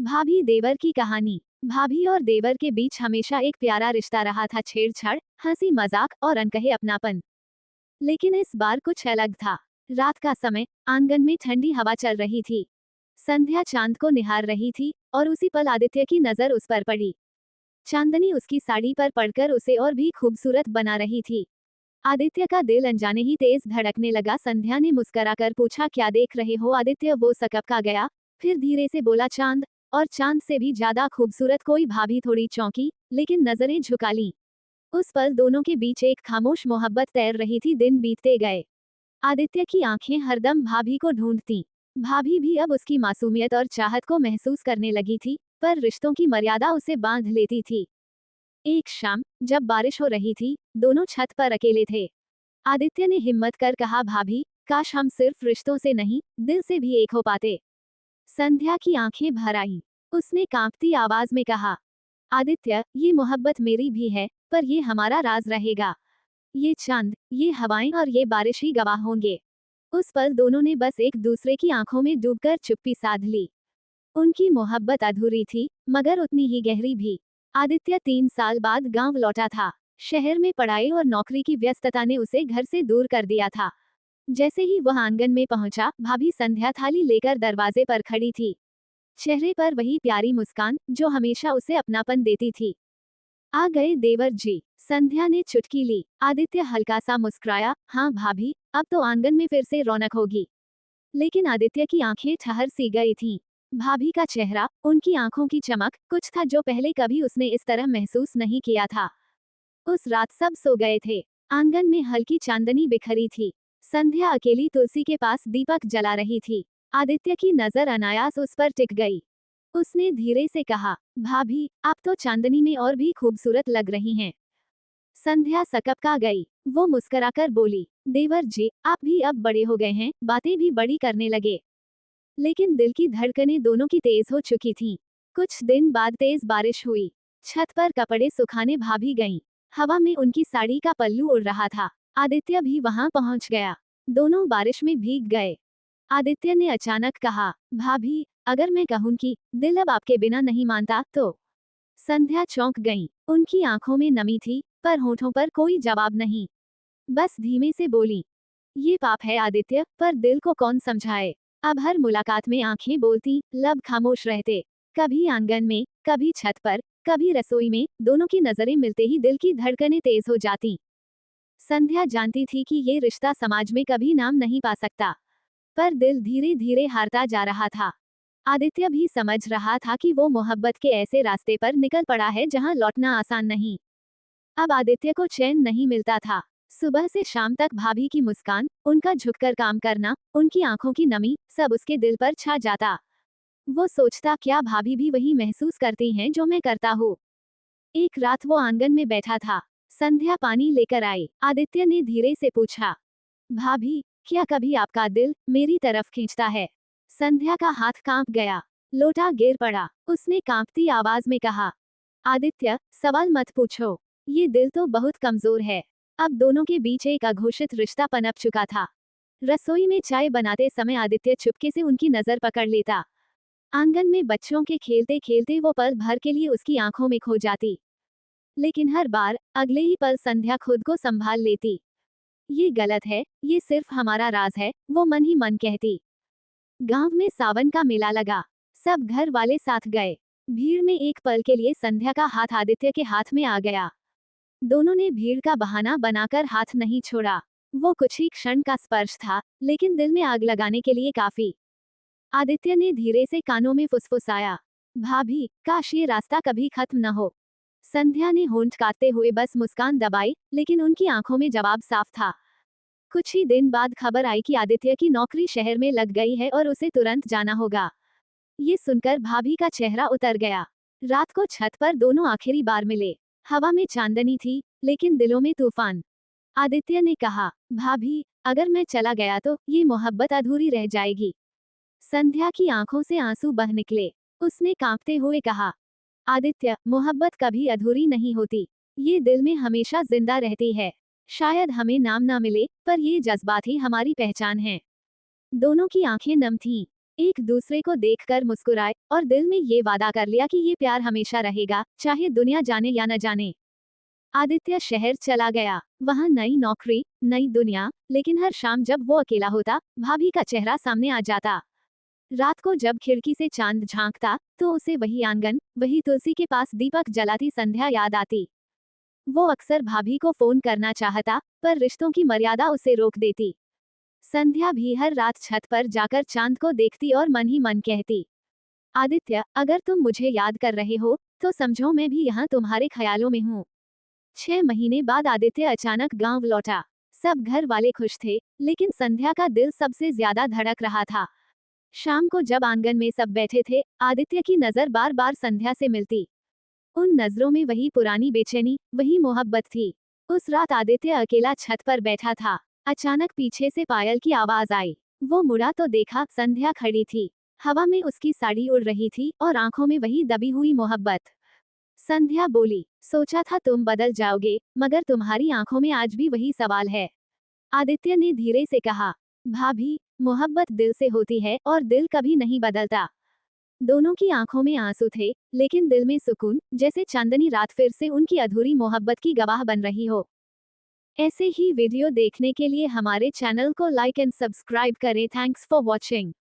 भाभी देवर की कहानी। भाभी और देवर के बीच हमेशा एक प्यारा रिश्ता रहा था, छेड़छाड़, हंसी मजाक और अनकहे अपनापन। लेकिन इस बार कुछ अलग था। रात का समय, आंगन में ठंडी हवा चल रही थी। संध्या चांद को निहार रही थी और उसी पल आदित्य की नजर उस पर पड़ी। चांदनी उसकी साड़ी पर पड़कर उसे और भी खूबसूरत बना रही थी। आदित्य का दिल अनजाने ही तेज धड़कने लगा। संध्या ने मुस्कुराकर पूछा, क्या देख रहे हो? आदित्य वो सकपका गया, फिर धीरे से बोला, चांद। और चांद से भी ज्यादा खूबसूरत कोई। भाभी थोड़ी चौंकी, लेकिन नजरें झुका लीं। उस पल दोनों के बीच एक खामोश मोहब्बत तैर रही थी। दिन बीतते गए। आदित्य की आंखें हरदम भाभी को ढूंढती। भाभी भी अब उसकी मासूमियत और चाहत को महसूस करने लगी थी, पर रिश्तों की मर्यादा उसे बांध लेती थी। एक शाम, जब बारिश हो रही थी, दोनों छत पर अकेले थे। आदित्य ने हिम्मत कर कहा, भाभी, काश हम सिर्फ रिश्तों से नहीं, दिल से भी एक हो पाते। संध्या की आंखें भर आईं। उसने कांपती आवाज में कहा, आदित्य, ये मोहब्बत मेरी भी है, पर ये हमारा राज रहेगा। ये चांद, ये हवाएं और ये बारिश ही गवाह होंगे। उस पल दोनों ने बस एक दूसरे की आंखों में डूबकर चुप्पी साध ली। उनकी मोहब्बत अधूरी थी, मगर उतनी ही गहरी भी। आदित्य 3 साल बाद गांव लौटा था। शहर में पढ़ाई और नौकरी की व्यस्तता ने उसे घर से दूर कर दिया था। जैसे ही वह आंगन में पहुंचा, भाभी संध्या थाली लेकर दरवाजे पर खड़ी थी। चेहरे पर वही प्यारी मुस्कान जो हमेशा उसे अपनापन देती थी। आ गए देवर जी। संध्या ने चुटकी ली। आदित्य हल्का सा मुस्कुराया, हाँ भाभी, अब तो आंगन में फिर से रौनक होगी। लेकिन आदित्य की आंखें ठहर सी गई थीं। भाभी का चेहरा, उनकी आंखों की चमक, कुछ था जो पहले कभी उसने इस तरह महसूस नहीं किया था। उस रात सब सो गए थे। आंगन में हल्की चांदनी बिखरी थी। संध्या अकेली तुलसी के पास दीपक जला रही थी। आदित्य की नजर अनायास उस पर टिक गई। उसने धीरे से कहा, भाभी, आप तो चांदनी में और भी खूबसूरत लग रही हैं। संध्या सकपका गई। वो मुस्कुराकर बोली, देवर जी, आप भी अब बड़े हो गए हैं, बातें भी बड़ी करने लगे। लेकिन दिल की धड़कनें दोनों की तेज हो चुकी थीं। कुछ दिन बाद तेज बारिश हुई। छत पर कपड़े सुखाने भाभी गईं। हवा में उनकी साड़ी का पल्लू उड़ रहा था। आदित्य भी वहां पहुंच गया। दोनों बारिश में भीग गए। आदित्य ने अचानक कहा, भाभी, अगर मैं कहूं कि दिल अब आपके बिना नहीं मानता तो? संध्या चौंक गईं। उनकी आंखों में नमी थी, पर होठों पर कोई जवाब नहीं। बस धीमे से बोली, ये पाप है आदित्य, पर दिल को कौन समझाए। अब हर मुलाकात में आंखें बोलती, लब खामोश रहते। कभी आंगन में, कभी छत पर, कभी रसोई में, दोनों की नजरें मिलते ही दिल की धड़कनें तेज हो जाती। संध्या जानती थी कि ये रिश्ता समाज में कभी नाम नहीं पा सकता, पर दिल धीरे धीरे हारता जा रहा था। आदित्य भी समझ रहा था कि वो मोहब्बत के ऐसे रास्ते पर निकल पड़ा है जहां लौटना आसान नहीं। अब आदित्य को चैन नहीं मिलता था। सुबह से शाम तक भाभी की मुस्कान, उनका झुककर काम करना, उनकी आंखों की नमी, सब उसके दिल पर छा जाता। वो सोचता, क्या भाभी भी वही महसूस करती हैं जो मैं करता हूँ। एक रात वो आंगन में बैठा था। संध्या पानी लेकर आई। आदित्य ने धीरे से पूछा, भाभी, क्या कभी आपका दिल मेरी तरफ खींचता है? संध्या का हाथ कांप गया। लोटा गिर पड़ा। उसने कांपती आवाज में कहा, आदित्य, सवाल मत पूछो। ये दिल तो बहुत कमजोर है। अब दोनों के बीच एक अघोषित रिश्ता पनप चुका था। रसोई में चाय बनाते समय आदित्य चुपके से उनकी नजर पकड़ लेता। आंगन में बच्चों के खेलते खेलते वो पल भर के लिए उसकी आंखों में खो जाती। लेकिन हर बार अगले ही पल संध्या खुद को संभाल लेती। ये गलत है, ये सिर्फ हमारा राज है, वो मन ही मन कहती। गांव में सावन का मेला लगा। सब घर वाले साथ गए। भीड़ में एक पल के लिए संध्या का हाथ आदित्य के हाथ में आ गया। दोनों ने भीड़ का बहाना बनाकर हाथ नहीं छोड़ा। वो कुछ ही क्षण का स्पर्श था, लेकिन दिल में आग लगाने के लिए काफी। आदित्य ने धीरे से कानों में फुसफुसाया, भाभी, काश ये रास्ता कभी खत्म न हो। संध्या ने होंठ काटते हुए बस मुस्कान दबाई, लेकिन उनकी आंखों में जवाब साफ था। कुछ ही दिन बाद खबर आई कि आदित्य की नौकरी शहर में लग गई है और उसे तुरंत जाना होगा। ये सुनकर भाभी का चेहरा उतर गया। रात को छत पर दोनों आखिरी बार मिले। हवा में चांदनी थी, लेकिन दिलों में तूफान। आदित्य ने कहा, भाभी, अगर मैं चला गया तो ये मोहब्बत अधूरी रह जाएगी। संध्या की आंखों से आंसू बह निकले। उसने कांपते हुए कहा, आदित्य, मोहब्बत कभी अधूरी नहीं होती। ये दिल में हमेशा जिंदा रहती है। शायद हमें नाम ना मिले, पर ये जज्बात ही हमारी पहचान है। दोनों की आंखें नम थीं। एक दूसरे को देखकर मुस्कुराए और दिल में ये वादा कर लिया कि ये प्यार हमेशा रहेगा, चाहे दुनिया जाने या न जाने। आदित्य शहर चला गया। वहाँ नई नौकरी, नई दुनिया, लेकिन हर शाम जब वो अकेला होता, भाभी का चेहरा सामने आ जाता। रात को जब खिड़की से चांद झांकता, तो उसे वही आंगन, वही तुलसी के पास दीपक जलाती संध्या याद आती। वो अक्सर भाभी को फोन करना चाहता, पर रिश्तों की मर्यादा उसे रोक देती। संध्या भी हर रात छत पर जाकर चांद को देखती और मन ही मन कहती, आदित्य, अगर तुम मुझे याद कर रहे हो, तो समझो मैं भी यहाँ तुम्हारे ख्यालों में हूँ। 6 महीने बाद आदित्य अचानक गांव लौटा। सब घर वाले खुश थे, लेकिन संध्या का दिल सबसे ज्यादा धड़क रहा था। शाम को जब आंगन में सब बैठे थे, आदित्य की नजर बार बार संध्या से मिलती। उन नजरों में वही पुरानी बेचैनी, वही मोहब्बत थी। उस रात आदित्य अकेला छत पर बैठा था। अचानक पीछे से पायल की आवाज आई। वो मुड़ा तो देखा, संध्या खड़ी थी। हवा में उसकी साड़ी उड़ रही थी और आंखों में वही दबी हुई मोहब्बत। संध्या बोली, सोचा था तुम बदल जाओगे, मगर तुम्हारी आंखों में आज भी वही सवाल है। आदित्य ने धीरे से कहा, भाभी, मोहब्बत दिल से होती है और दिल कभी नहीं बदलता। दोनों की आंखों में आंसू थे, लेकिन दिल में सुकून, जैसे चांदनी रात फिर से उनकी अधूरी मोहब्बत की गवाह बन रही हो। ऐसे ही वीडियो देखने के लिए हमारे चैनल को लाइक एंड सब्सक्राइब करें। Thanks for watching.